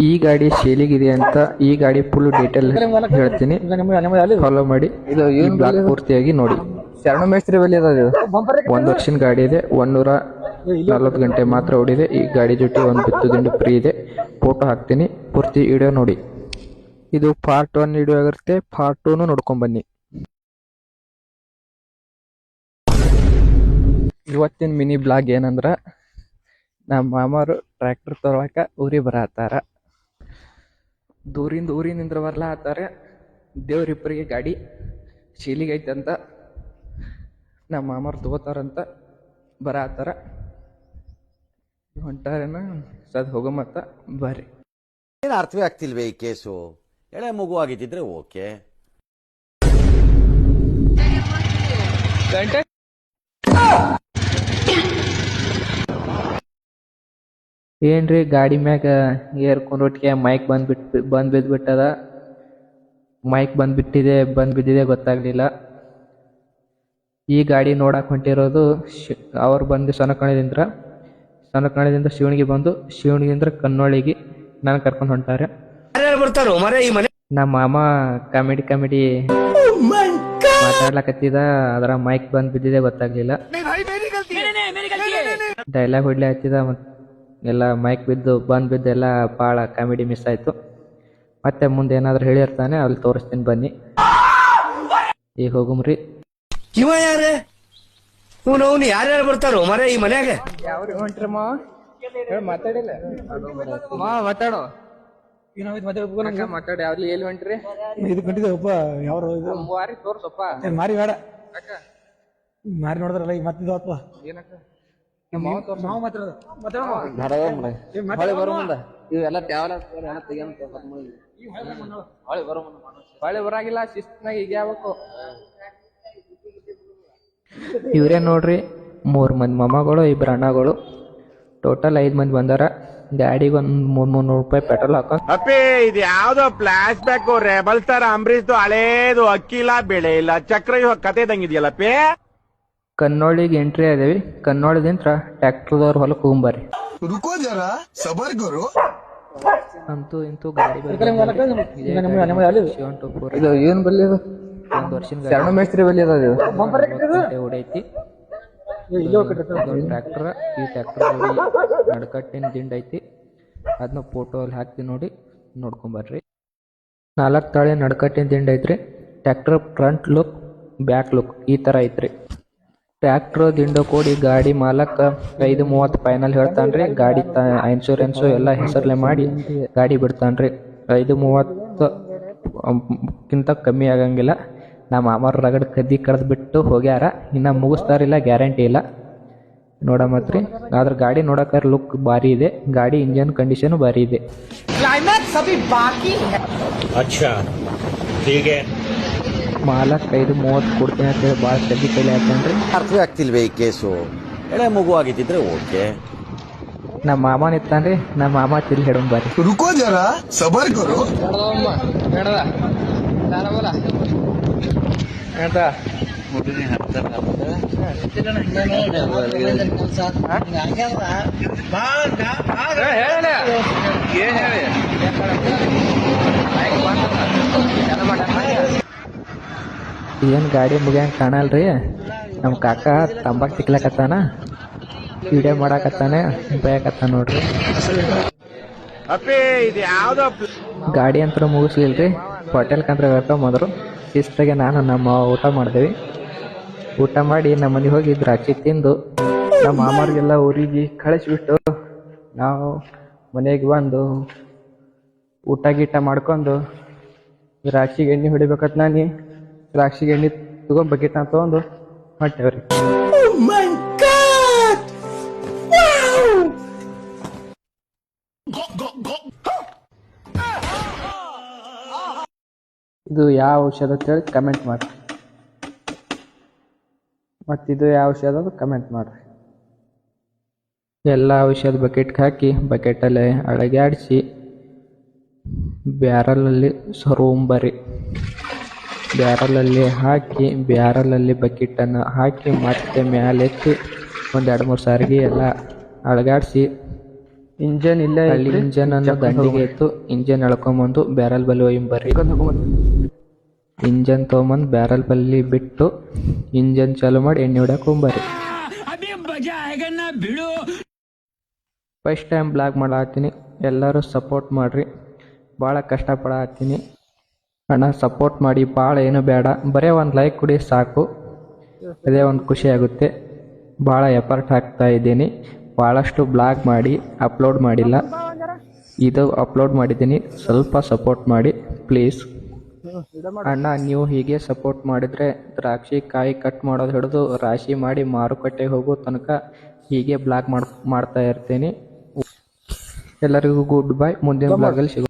ಈ ಗಾಡಿ ಸೇಲಿಗಿದೆ ಅಂತ ಈ ಗಾಡಿ ಫುಲ್ ಡೀಟೇಲ್ ಹೇಳ್ತೀನಿ, ಫಾಲೋ ಮಾಡಿ ಬ್ಲಾಗ್ ಪೂರ್ತಿಯಾಗಿ ನೋಡಿ. ಶರಣ ಮೇಸ್ತ್ರಿ ಬಲ್ಲಿ ಅದ. 1 ವರ್ಷದ ಗಾಡಿ ಇದೆ, 140 ಗಂಟೆ ಮಾತ್ರ ಓಡಿದೆ. ಈ ಗಾಡಿ ಜೊತೆ ಒಂದು ಬಿತ್ತು ದಿಂಡು ಫ್ರೀ ಇದೆ, ಫೋಟೋ ಹಾಕ್ತೀನಿ, ಪೂರ್ತಿ ವಿಡಿಯೋ ನೋಡಿ. ಇದು ಪಾರ್ಟ್ 1 ವಿಡಿಯೋ ಆಗಿರುತ್ತೆ, ಪಾರ್ಟ್ 2 ನೋಡ್ಕೊಂಡ್ ಬನ್ನಿ. ಇವತ್ತಿನ ಮಿನಿ ಬ್ಲಾಗ್ ಏನಂದ್ರ, ನಮ್ಮ ಮಾಮರು ಟ್ರ್ಯಾಕ್ಟರ್ ತೊಗೊಳಕ ಊರಿಗೆ ಬರತ್ತಾರ. ಊರಿನಿಂದ ಬರ್ಲಾತ್ತಾರ. ದೇವ್ರಿಬ್ಬರಿಗೆ ಗಾಡಿ ಶೀಲಿಗೆ ಐತಂತ ನಮ್ಮ ಮಾಮರು ತಗೋತಾರಂತ ಬರತ್ತಾರ. ಹೊಂಟಾರೇನ ಸದ್ ಹೋಗೋ ಮತ್ತ ಬರ್ರಿ. ಏನು ಅರ್ಥವೇ ಆಗ್ತಿಲ್ವೇ ಈ ಕೇಸು? ಎಳೆ ಮಗು ಆಗಿದ್ದಿದ್ರೆ ಓಕೆ. ಏನ್ರಿ ಗಾಡಿ ಮ್ಯಾಗ ಏರ್ಕೊಂಡೊಟ್ಟಿಗೆ ಮೈಕ್ ಬಂದ್ ಬಿದ್ಬಿಟ್ಟದ. ಮೈಕ್ ಬಂದ್ಬಿಟ್ಟಿದೆ ಗೊತ್ತಾಗ್ಲಿಲ್ಲ. ಈ ಗಾಡಿ ನೋಡಕ್ ಹೊಂಟಿರೋದು ಅವ್ರು ಬಂದು ಸೊನಕಣದಿಂದ ಶಿವಣಿಗೆ ಬಂದು, ಶಿವಣಿಗಿಂದ ಕನ್ನೊಳಿಗೆ ನಾನು ಕರ್ಕೊಂಡು ಹೊಂಟಾರೆ. ನಮ್ಮ ಮಾಮ ಕಾಮಿಡಿ ಮಾತಾಡ್ಲಕತ್ತಿದ, ಅದರ ಮೈಕ್ ಬಂದ್ ಬಿದ್ದಿದೆ ಗೊತ್ತಾಗ್ಲಿಲ್ಲ. ಡೈಲಾಗ್ ಹೊಡ್ಲಿ ಹತ್ತಿದ, ಎಲ್ಲ ಮೈಕ್ ಬಂದ್ ಎಲ್ಲ ಭಾಳ ಕಾಮಿಡಿ ಮಿಸ್ ಆಯ್ತು. ಮತ್ತೆ ಮುಂದೆ ಏನಾದ್ರು ಹೇಳಿರ್ತಾನೆ, ಅಲ್ಲಿ ತೋರಿಸ್ತೀನಿ ಬನ್ನಿ. ಈಗ ಹೋಗುಮ್ರಿ. ಇವ ಯಾರೇ ಅವ್ನು ಯಾರ್ಯಾರು ಬರ್ತಾರೋ ಮರ ಈ ಮನ್ಯಾಗ? ಯಾವ್ರಿ ಹೊಂಟ್ರಿ ಮಾತಾಡಿಲ್ಲ ಮಾತಾಡೋ ಮಾತಾಡಿ. ಯಾವ್ದು ಎಲ್ಲಿ ಹೊಂಟ್ರಿ? ಇದು ಕಂಟಿದೆವಪ್ಪ. ಯಾವ ವಾರಿ ತೋರ್ಸಪ್ಪ. ಮಾರಿ ಬೇಡ, ಮಾರಿ ನೋಡಿದ್ರಲ್ಲ ಈಗ ಮತ್ತಿದಪ್ಪ. ಏನಕ್ಕ ನಾವು ಮಾತಾಡೋದು ಹೊಳೆ ಬರಾಗಿಲ್ಲ, ಶಿಸ್ತಿನಾಗ ಈಗ ಯಾವಕ್ಕೋ. ಇವ್ರೇ ನೋಡ್ರಿ, 3 ಮಂದಿ ಮೊಮ್ಮಗಳು, 2 ಅಣ್ಣಗಳು, ಟೋಟಲ್ 5 ಮಂದಿ ಬಂದಾರ. ಗಾಡಿಗೆ ಒಂದು 300 ರೂಪಾಯಿ ಪೆಟ್ರೋಲ್ ಹಾಕೊಂಡ್. ಅಪ್ಪಿ ಇದು ಯಾವ್ದೋ flash back rebel star Ambareesh ಹಳೇದು, ಅಕ್ಕಿಲ್ಲ ಬೆಳೆ ಇಲ್ಲ ಚಕ್ರ ಕತೆ ಇದಂಗಿದೆಯಲ್ಲಪ್ಪಿ. ಕನ್ನೋಳಿಗೆ ಎಂಟ್ರಿ ಆದೇವಿ. ಕನ್ನೋಳದಿಂದ ಟ್ರ್ಯಾಕ್ಟರ್ದವ್ರ ಹೊಲಕ್ಕೆ ಹೋಗ್ಬರ್ರಿ. ಅಂತೂ ಇಂತೂ ಗಾಡಿ ಇದು ಏನ್ ಬಲ್ಲಿ ಅದು? 1 ವರ್ಷದ ಶರಣ ಮೇಸ್ತ್ರಿ ಬಲ್ಲಿ ಅದ. ಓಡೈತಿ ಟ್ರ್ಯಾಕ್ಟರ್. ಈ ಟ್ರ್ಯಾಕ್ಟರ್ ನಡ್ಕಟ್ಟಿನ ದಿಂಡ್ ಐತಿ, ಅದನ್ನ ಫೋಟೋ ಅಲ್ಲಿ ಹಾಕ್ತಿ ನೋಡಿ, ನೋಡ್ಕೊಂಬರ್ರಿ. 4 ತಾಳೆ ನಡ್ಕಟ್ಟಿನ ದಿಂಡ್ ಐತ್ರಿ. Tractor front look, back look ಈ ತರ ಐತ್ರಿ. ಟ್ರ್ಯಾಕ್ಟರ್ ದಿಂಡು ಕೂಡಿ ಗಾಡಿ ಮಾಲಕ್ 530 ಫೈನಲ್ ಹೇಳ್ತಾನ್ರಿ. ಗಾಡಿ ಇನ್ಶೂರೆನ್ಸು ಎಲ್ಲ ಹೆಸರ್ಲೆ ಮಾಡಿ ಗಾಡಿ ಬಿಡ್ತಾನ್ರಿ. 530ಕ್ಕಿಂತ ಕಮ್ಮಿ ಆಗಂಗಿಲ್ಲ. ನಮ್ಮ ಮಾಮರ ರಗಡ್ ಕದ್ದಿ ಕಡ್ದು ಬಿಟ್ಟು ಹೋಗ್ಯಾರ, ಇನ್ನ ಮುಗಿಸ್ತಾರಿಲ್ಲ, ಗ್ಯಾರಂಟಿ ಇಲ್ಲ. ನೋಡಮತ್ರಿ. ಆದ್ರ ಗಾಡಿ ನೋಡಕ ಲುಕ್ ಭಾರಿ ಇದೆ, ಗಾಡಿ ಇಂಜನ್ ಕಂಡೀಷನ್ ಭಾರಿ ಇದೆ. ಮಾಲಕ್ 530 ಕೊಡ್ತೀನಿ ಅಂತ ಹೇಳಿ ಭಾಳ ಕದ್ದಿ ಕೈಲಿ ಹಾಕ್ತಾನ್ರಿ. ಅರ್ಥವೇ ಆಗ್ತಿಲ್ವೇ ಈ ಕೇಸು? ಎಳೆ ಮಗು ಆಗಿದ್ದಿದ್ರೆ ಓಕೆ. ನಮ್ಮ ಮಾಮ ನಿತ್ತಾನ್ರಿ, ನಮ್ಮ ಮಾಮ ತಿಲ್ ಹಿಡಮ್ ಬರ್ರಿ. रुको जरा सबर करो. ಏನ್ ಗಾಡಿ ಮುಗಿಯಂಗ್ ಕಾಣಲ್ರಿ. ನಮ್ ಕಾಕ ತಂಬಾಕ್ ತಿಕ್ಲಕತ್ತಾನ, ವಿಡಿಯೋ ಮಾಡಾಕತ್ತಾನೆ, ಬಯಕತ್ತಾನ ನೋಡ್ರಿ. ಅಪ್ಪಿ ಇದು ಯಾವ್ದೋ ಗಾಡಿ ಅಂತ ಮುಗಿಸ್ಲಿಲ್ರಿ. ಹೋಟೆಲ್ಕಂತ್ರ ಕರ್ಕೊಂಬಂದ್ರು. ಶಿಸ್ತಾಗೆ ನಾನು ನಮ್ಮ ಊಟ ಮಾಡಿದೆವಿ. ಊಟ ಮಾಡಿ ನಮ್ಮ ಮನೆಗೆ ಹೋಗಿ ದ್ರಾಕ್ಷಿ ತಿಂದು ನಮ್ಮ ಮಾಮರಿಗೆಲ್ಲ ಊರಿಗೆ ಕಳಿಸ್ಬಿಟ್ಟು ನಾವು ಮನೆಗೆ ಬಂದು ಊಟ ಗೀಟ ಮಾಡ್ಕೊಂಡು ದ್ರಾಕ್ಷಿಗೆ ಎಣ್ಣೆ ಹೊಡಿಬೇಕತ್ ನಾನಿ. ದ್ರಾಕ್ಷಿಗೆ ಎಣ್ಣೆ ತಗೊಂಡ್ ಬಕೆಟ್ ತಗೊಂಡು ಹೊಂಟೇವ್ರಿ. ಇದು ಯಾವ ಔಷಧ ಅಂತೇಳಿ ಕಮೆಂಟ್ ಮಾಡ್ರಿ. ಮತ್ತಿದು ಯಾವ ಔಷಧ ಅದು ಕಮೆಂಟ್ ಮಾಡ್ರಿ. ಎಲ್ಲ ಔಷಧ ಬಕೆಟ್ಗೆ ಹಾಕಿ ಬಕೆಟಲ್ಲೇ ಅಳಗ್ಯಾಡಿಸಿ ಬ್ಯಾರಲಲ್ಲಿ ಸರೋಂಬರಿ. ಬ್ಯಾರಲಲ್ಲಿ ಹಾಕಿ ಬ್ಯಾರಲಲ್ಲಿ ಬಕೆಟನ್ನು ಹಾಕಿ ಮತ್ತೆ ಮ್ಯಾಲೆತ್ತಿ 1-2-3 ಸಾರಿಗೆ ಎಲ್ಲ ಅಳಗಾಡಿಸಿ ಇಂಜನ್ ಇಲ್ಲ, ಅಲ್ಲಿ ಇಂಜನ್ ಅನ್ನು ದಂಡಿಗೆ ಇತ್ತು. ಇಂಜನ್ ಎಳ್ಕೊಂಬಂದು ಬ್ಯಾರಲ್ ಬಲ್ಲಿ ಒಯ್ಯಂಬರ್ರಿ. ಇಂಜನ್ ತೊಗೊಂಬಂದು ಬ್ಯಾರಲ್ ಬಲ್ಲಿ ಬಿಟ್ಟು ಇಂಜನ್ ಚಾಲು ಮಾಡಿ ಎಣ್ಣೆ ಹೊಡ್ಯಾಕ ಹೋಗ್ಬರ್ರಿ. ಫಸ್ಟ್ ಟೈಮ್ ಬ್ಲಾಗ್ ಮಾಡತ್ತೀನಿ, ಎಲ್ಲರೂ ಸಪೋರ್ಟ್ ಮಾಡ್ರಿ. ಭಾಳ ಕಷ್ಟಪಡತ್ತೀನಿ ಅಣ್ಣ, ಸಪೋರ್ಟ್ ಮಾಡಿ. ಭಾಳ ಏನು ಬೇಡ, ಬರೀ ಒಂದು ಲೈಕ್ ಕೊಡಿ ಸಾಕು, ಅದೇ ಒಂದು ಖುಷಿ ಆಗುತ್ತೆ. ಭಾಳ ಎಫರ್ಟ್ ಹಾಕ್ತಾ ಇದ್ದೀನಿ. ಭಾಳಷ್ಟು ಬ್ಲಾಗ್ ಮಾಡಿ ಅಪ್ಲೋಡ್ ಮಾಡಿಲ್ಲ, ಇದು ಅಪ್ಲೋಡ್ ಮಾಡಿದ್ದೀನಿ. ಸ್ವಲ್ಪ ಸಪೋರ್ಟ್ ಮಾಡಿ ಪ್ಲೀಸ್ ಅಣ್ಣ. ನೀವು ಹೀಗೆ ಸಪೋರ್ಟ್ ಮಾಡಿದರೆ ದ್ರಾಕ್ಷಿ ಕಾಯಿ ಕಟ್ ಮಾಡೋದು ಹಿಡಿದು ರಾಶಿ ಮಾಡಿ ಮಾರುಕಟ್ಟೆಗೆ ಹೋಗೋ ತನಕ ಹೀಗೆ ಬ್ಲಾಗ್ ಮಾಡ್ತಾ ಇರ್ತೀನಿ. ಎಲ್ಲರಿಗೂ ಗುಡ್ ಬೈ. ಮುಂದಿನ ಬ್ಲಾಗಲ್ಲಿ ಸಿಗೋ.